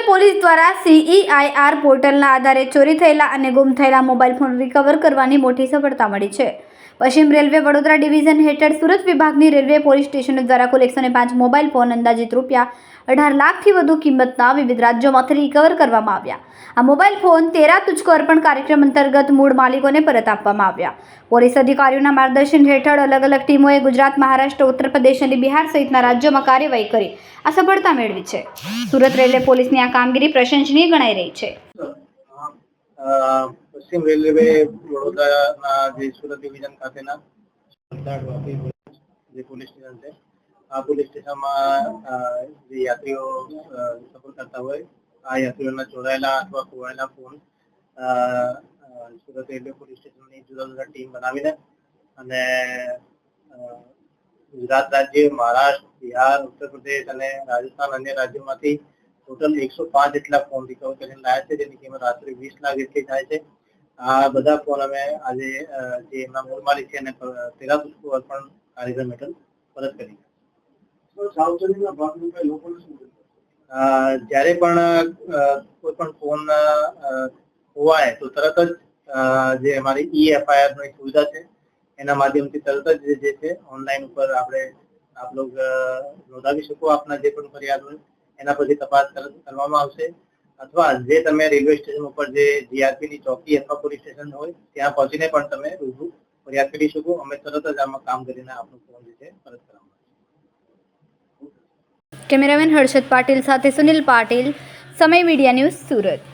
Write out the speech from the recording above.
Police દ્વારા CEIR પોર્ટલના આધારે ચોરી થયેલા અને ગુમ થયેલા મોબાઈલ ફોન રિકવર કરવાની મોટી સફળતા મળી છે. પશ્ચિમ રેલવે વડોદરા ડિવિઝન હેઠળ સુરત વિભાગની રેલવે પોલીસ સ્ટેશનો દ્વારા કુલ 105 મોબાઈલ ફોન અંદાજિત ₹18 લાખથી વધુ કિંમતના વિવિધ રાજ્યોમાંથી રિકવર કરવામાં આવ્યા. આ મોબાઈલ ફોન 13 તુझको અર્પણ કાર્યક્રમ અંતર્ગત મૂળ માલિકોને પરત આપવામાં આવ્યા. પોલીસ અધિકારીઓના માર્ગદર્શન હેઠળ અલગ અલગ ટીમોએ ગુજરાત, મહારાષ્ટ્ર, ઉત્તર પ્રદેશ અને બિહાર સહિતના રાજ્યોમાં કાર્યવાહી કરી આ સફળતા મેળવી છે. સુરત રેલવે પોલીસની આ કામગીરી પ્રશંસનીય ગણાઈ રહી છે. પશ્ચિમ રેલવે વડોદરાના જે સુરત ડિવિઝન ખાતેના જે પોલીસ સ્ટેશન છે, આ પોલીસ સ્ટેશનમાં જે યાત્રીઓ સફર કરતા હોય, આ યાત્રીઓના ચોરાયેલા અથવા ખોવાયેલા ફોન સુરત રેલવે પોલીસ સ્ટેશનની જુદા જુદા ટીમ બનાવીને અને ગુજરાત રાજ્ય, મહારાષ્ટ્ર, બિહાર, ઉત્તર પ્રદેશ અને રાજસ્થાન અન્ય રાજ્યોમાંથી ટોટલ 105 જેટલા ફોન રિકવર કરીને લાયા છે, જેની કિંમત આશરે 20 લાખ જેટલી થાય છે. આ બધા ફોન અમે આજે જે એમના મૂળ માલિક છે એને 13 તુझको અર્પણ કાર્યક્રમ હેઠળ પરત કરી. સાવચેતીના ભાગરૂપે લોકોને શું જ્યારે પણ કોઈ પણ ફોન ખોવાય તો તરત જ જે અમારી EFIR નો એક સુવિધા છે એના માધ્યમથી તરત જ જે છે ઓનલાઈન ઉપર આપ લોગ નોંધાવી શકો આપના જે પણ ફરિયાદ હોય. એના પછી તપાસ કરવામાં આવશે અથવા જે તમે રેલવે સ્ટેશન ઉપર જે GRP ની ચોકી અથવા પોલીસ સ્ટેશન હોય ત્યાં પહોંચીને પણ તમે રૂબરૂ ફરિયાદ કરી શકો. અમે તરત જ આમાં કામ કરીને આપનો ફોન જે છે પરત કરવામાં આવશે. કેમેરામેન હર્ષદ પાટીલ સાથે સુનિલ પાટીલ, સમય મીડિયા ન્યૂઝ, સુરત.